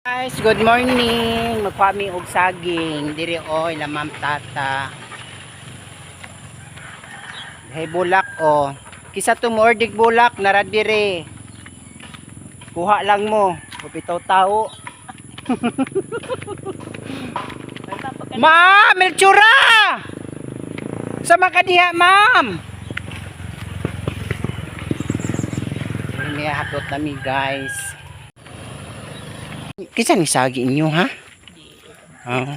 Guys, good morning. Magpami og saging diri oy la Ma'am Tata. Hey bulak oh. Kisa tumordig bulak nara diri. Kuha lang mo. Upitaw tao. Ma'am, Melchura! Sama ka diha, ma'am. Ini hatot nami guys. Kisa ni sagi inyo ha? Oh.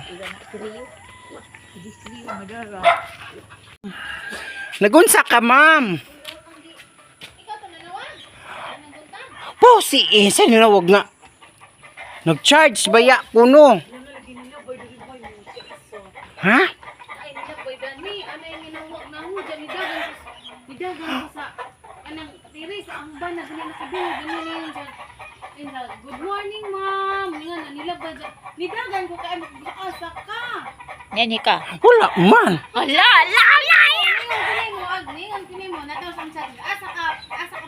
Nagunsa ka ma'am? Po si isa nilawag nga. Nag-charge baya kuno. Ha? Good morning, ma'am. Nidagan ko kay mag-asa ka. Nani ka? Wala man. Ala. Ningon kini mo nataw sa asa ka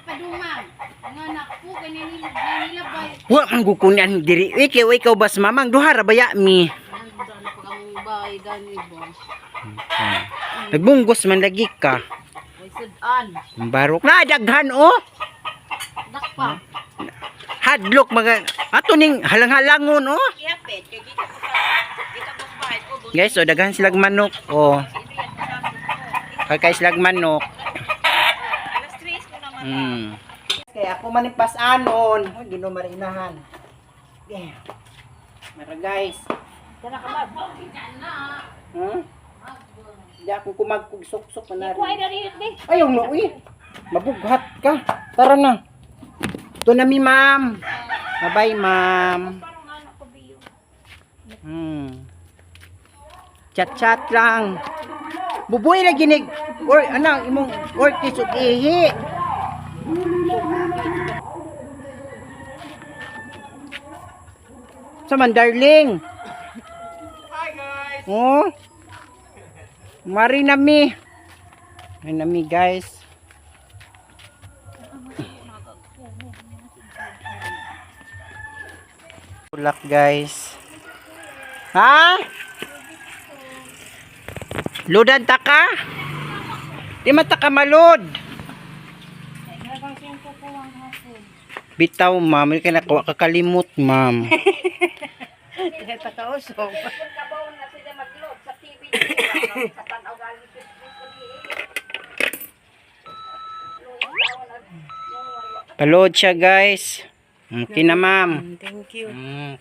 padumang. Nga naku kanini nilabay. Wa ang gukunan diri. Ikaw bas mamang duha ra baya mi. Nandun pa kang bay dani bo. Nagbunggos man lagi ka. Ay sudan. Barok na daghan oh. Dakpa. Hadlok mga ato ning halang-halangon oh. Yapet kay dito ko bahay ko. Guys, oh daghan silang manok oh. Kay silang manok. Alas 3 ko naman. Kaya ako manimpas anon, gino marinahan. Yeah. Mara guys. Kana ka mag. Di ako kumagkugsok-sok na Ko ay dali di. Ayaw no, uy. Mabughat ka. Tara na. Ito na mi, ma'am. Bye-bye, ma'am. Chat-chat lang. Bubuhay na ginig. Or, anang, imong orkis o ihi. Saman, darling. Hi, guys. Oh. Mari na mi. Mari na mi, guys. Bulak guys. Ha? Lodan ta ka? Di man ta ka malod. Bitaw ma'am, hindi ka nakuha kakalimot ma'am. Kaya ta kausog. Kabaw na sila mag-load sa TV. Sa tanaw galing Palod siya guys. Okay na ma'am. Thank you.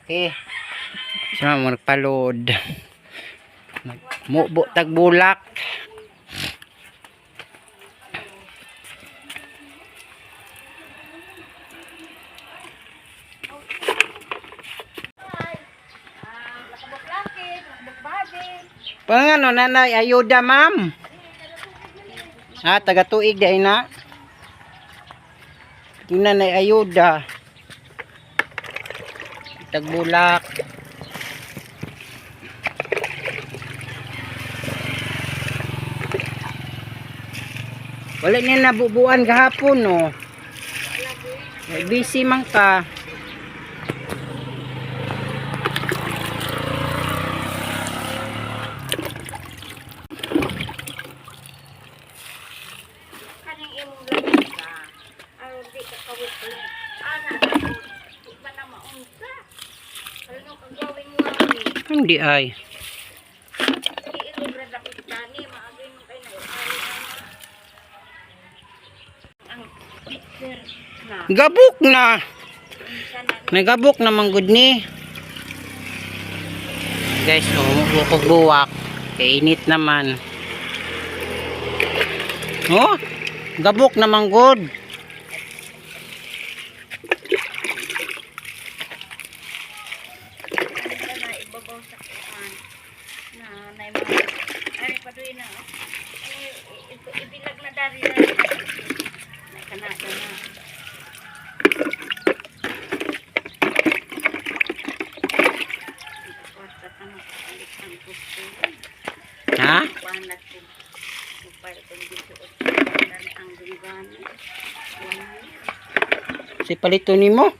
Okay. Siya ma'am, magpalod. Mubo tagbulak. Pangano nanay ayuda ma'am. Taga tuig dai na. Ito nanay ayuda. Tagbulak. Wala niya nabubuan gahapon no. Busy man ka. Kaning imong gabi ka. Ay di ka kawit. Ana ka na maunsa. Ano kang gawin mo ani? Hindi ay. Iilibra na kita ni maagay mo kay na. Ang picture na. Gabok na. Sana Nagabok na manggod ni. Guys, bukog buwak. Kainit naman. Oh, gabok na manggod. na ibabaw sa kuan na nay mga ay padoy na ibilag na dari na nay kanada na basta tanong balik ang gusto Ha? kuan natin upay kung dito ang gunggan Si palito nimo.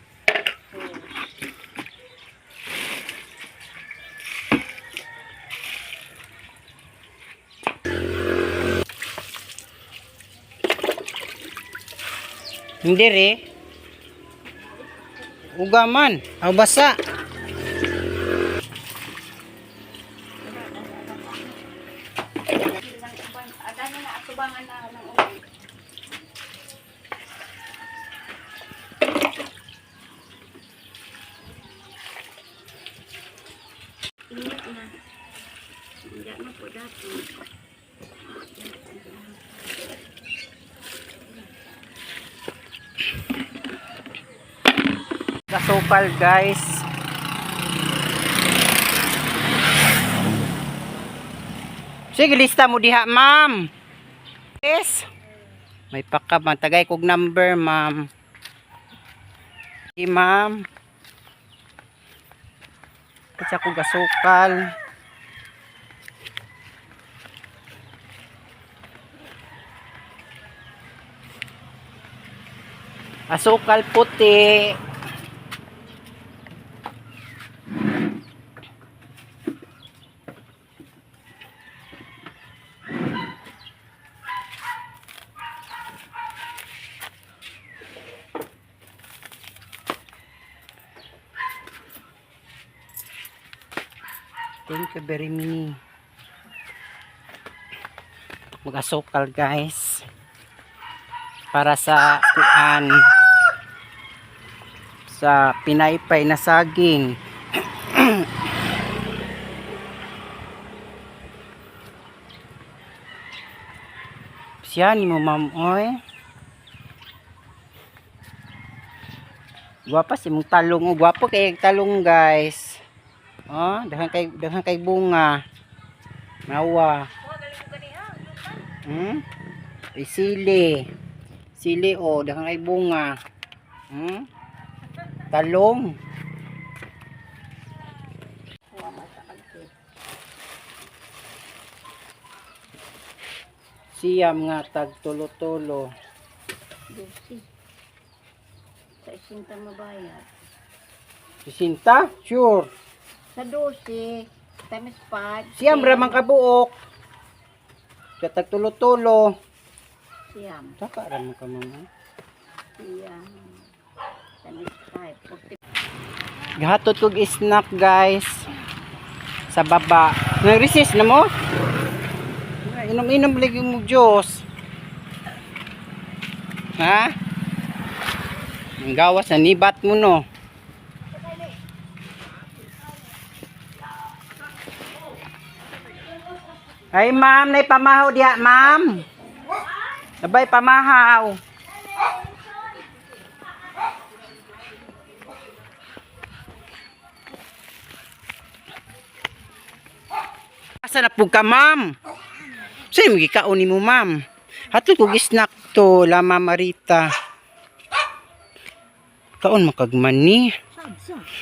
Hindi re. Ugaman. Aw basa. Adanya na atubangan na ng ulan. Ingat na. Ingat na po dati. Kasukal guys. Sige, lista mo diha, ma'am. Yes. May pakam, tagay kog number, ma'am. Sige, ma'am. Kasi ako gasukal. Asukal puti. Thank you very much. Mag-asukal guys. Para sa kuan. Sa pinaypay na saging. Siya ni mo ma'am oy. Gwapa si mong talong. Oh, gwapo kay talong guys. Oh, dahan kay bunga. Nawa. Ay sili. Sili oh, dahan kay bunga. Talong. Siyam nga tag tulo-tulo. Dosi. Sa isinta mabayad. Sisinta? Sure. Sa 12, times 5. Siyam ramang kabuok. Katag tulo-tulo. Siyam. Saka ramang ka mga. Siyam. Times 5. Gahatot kog snack guys. Sa baba. Nag-resist na mo? Inom-inom lagi mo Diyos. Ha? Ang gawas na nibat mo no. Ay ma'am, nay pamahaw diha ma'am. Sabay pamahaw. Asa na po ka ma'am? Sa'yo mo gikaon ni mo ma'am. Hatod ko gisnak to, Lama Marita. Kaon makagman ni.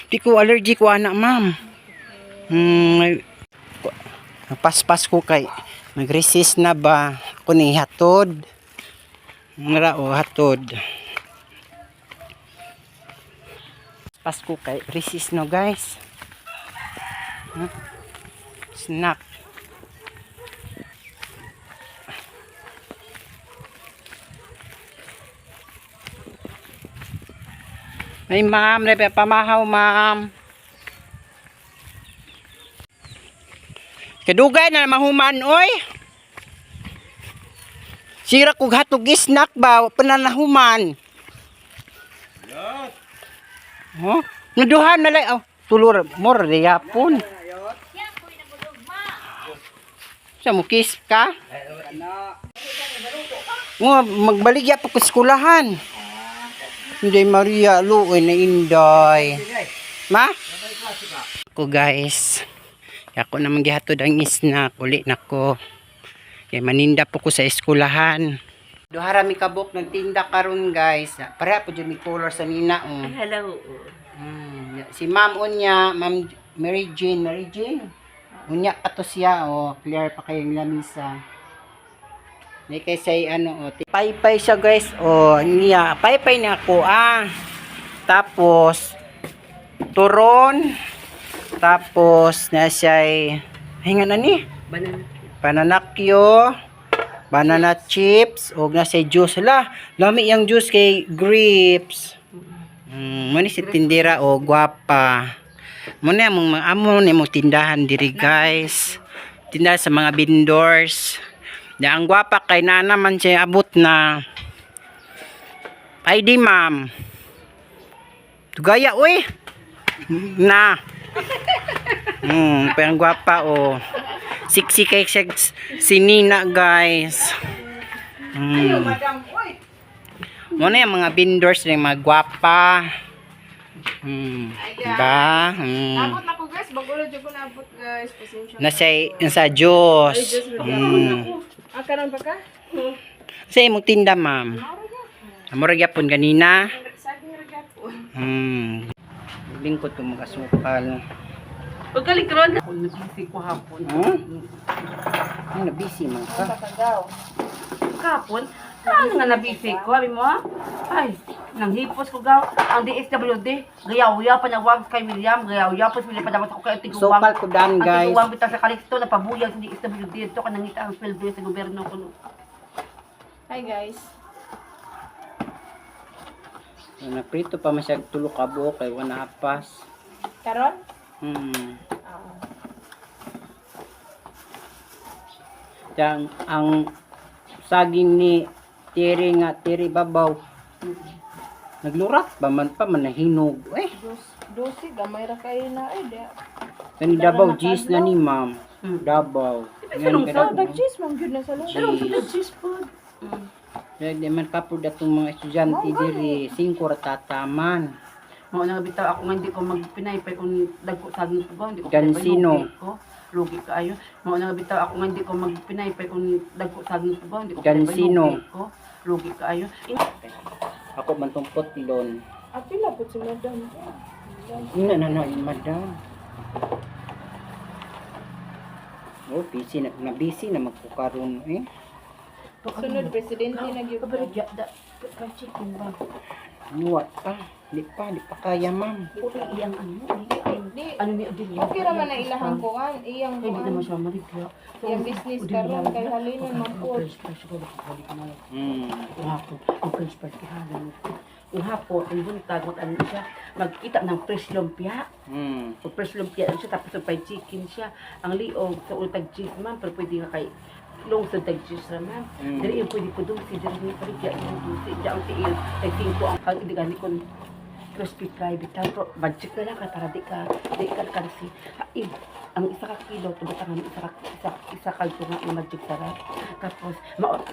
Di ko allergy ko anak ma'am. Paspas ko kay nag-resist na ba ako ni hatod. Ngara o hatod. Pas ko kay resist no guys. Snack. Ay ma'am, pamahaw ma'am. Kadugay na mahuman oy. Sira kog hatog snack ba pananahuman. Oh, naduhan na lang. Oh, tulor more yapon. Sa mo kiss ka? Magbaligya pa ko skulahan. Inday Maria luoy na inday. Ma? Ko guys. Ako naman gihatod ang snack uli nako. Kay maninda po ko sa eskulahan. Duhara mi kabok nagtinda karon guys. Pareha po jud mi color sa nina oh. Hello. Si Ma'am unya, Ma'am Mary Jane. Unya pa to siya oh, clear pa kayong lamisa. Ni kay say ano oh, paypay siya guys oh, niya paypay na ako tapos turon, tapos na siya hinga na ni Banana. pananakyo, banana chips, o na say juice. Hala, lami yung juice kay grapes. Muna si tindira o gwapa. Muna yung mga amo ni mo tindahan diri guys. Tindahan sa mga vendors. Ya ang gwapa kay na naman siya abot na. Ay di ma'am. Tugaya uy. Na. Pero ang gwapa o. Siksi kay si Nina guys. Muna yung mga vendors ng mga gwapa. Diba? Abot na ko guys, bagulo dyan ko naabot guys. Pasensya. Nasa Diyos. Karon pa ka? Sa imong tinda ma'am. Amura gyapon ganina. Saging ragat po. Lingkod ko makasukal. Huwag ka likron. Ako nabisi ko hapon. Ay, nabisi man ka. Kahapon? Ano nga nabisi ko? Sabi mo ha? Ay, nanghipos ko gaw. Ang DSWD. Gayaw-yaw pa nawag kay William. Gayaw-yaw pa sila pa dapat ako kay Tiguwang. Sukal ko dan Ang guys. Tiguwang bitaw sa Calixto na pabuyag sa DSWD. Ito ka nangita ang sweldo sa gobyerno ko. Hi guys. Naprito pa masyag tulo ka buok kay wala hapas. Karon? Ang saging ni Tiri nga, Tiri babaw. Naglurat ba man pa man nahinog. Dosi, gamay ra kayo na. Ay, di. Kani Dabaw, cheese na ni ma'am. Dabaw. Yan ka Cheese, mong yun na sa loob. cheese. Kaya di man kapod atong mga estudyante diri, 5 ratataman. Mao na bitaw ako nga hindi ko magpinaypay kung dagko saging ko hindi ko Gansino. Lugi kaayo. Mao na bitaw ako nga hindi ko magpinaypay kung dagko saging ko hindi ko Gansino. Lugi kaayo. Ako man tong potilon. At pila po si madam. Ina na madam. Oh, busy na busy na magkukaron eh. Sunod, presidente na gyud. Pabarigya da chicken ba. Nuwat pa. Di pa kaya ma'am. Iyang ano ni Adelia. Okay ra man na ilahang kuan, iyang Hindi kuan. naman siya marigya. Iyang business karon kay halinon man po. Ang first part kihalan. Ang hapon, ang buntag, ano siya, magkita ng fresh lumpia. Pag fresh lumpia siya, tapos ang fried chicken siya. Ang liog sa ultag cheese man, pero pwede nga kay lungsod tag cheese raman. Dili yung pwede po doon, dili yung paligya, yung dulce, diyan ang tiil, tag-ting ko ang idigani ko crispy fry, bitaw, pero budget na lang ka, para di ka kasi, ang isa ka kilo, tubutangan isa kalso nga yung magic sarap. Tapos,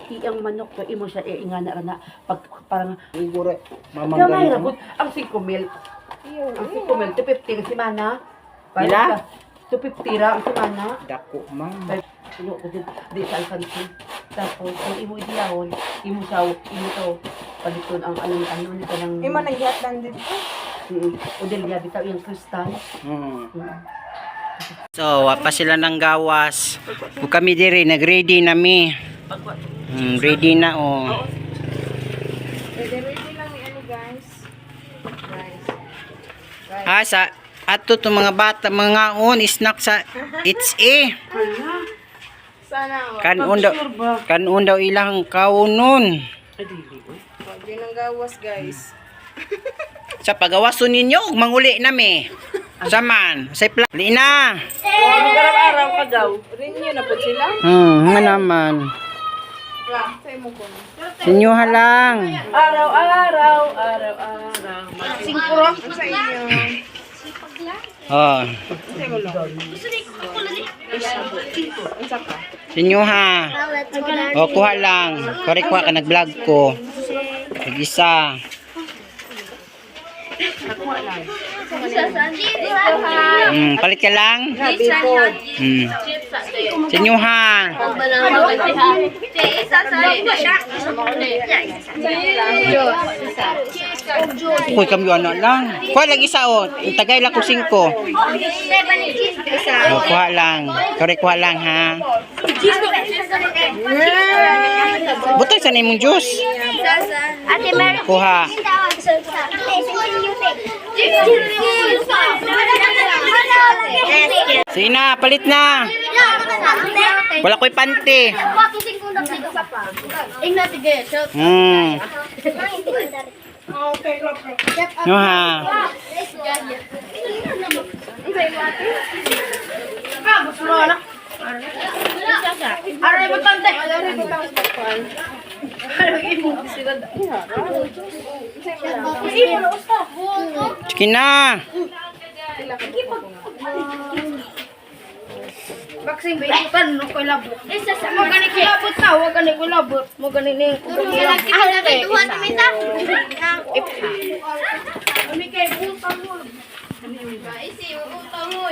iyang manok to, imo siya, ingana ra na, pag parang, Siguro gamay ra mamanggan. po, ang 5 mil, ang 5 mil, 250 ang simana. Ila? 250 ra ang simana. Dako ma'am. Ano ko di sa alkansi. Tapos, kung imo idiyawon, imo to, paliton ang ano nito ng... Imo nagyat lang dito. O Delia, bitaw yung kristal. So, wapa sila ng gawas. Kung kami diri, nag-ready na mi. Ready na oh. Ready lang ni ano guys. Sa ato to mga bata, mga on, snack sa it's Sana Kanon daw ilang kaunon. wag din ang gawas guys. Sa pagawason ninyo, manguli na mi. Saman, say plali na. Araw-araw ka daw. Rinyo na po sila. Nga naman. Say mo ko. Sinyuha lang. Araw-araw. Singkuro sa inyo. Oh, Say mo lang. Unsa ka? sinyuha. O, kuha lang. Kuha ka, nag-vlog ko. Mag-isa. Palit ka lang. Sinyuha. Uy, kami ano lang. Kuha lang isa o. Tagay lang ko 5. O, kuha lang. Kuha lang ha. Butang sa mong juice. Ate Mary. Kuha. Sige na, palit na. Wala ko'y panty. Ingna tige, shot. No ha. Aray mo tante. Aray mo tante. Sige na. Baksing baitan no koy labot. Isa sa mo gani koy labot ta, wa gani koy labot. Mo gani ning ko labot. Ah, na kay duha ta mita. Kami kay utang mo. Isi utang mo.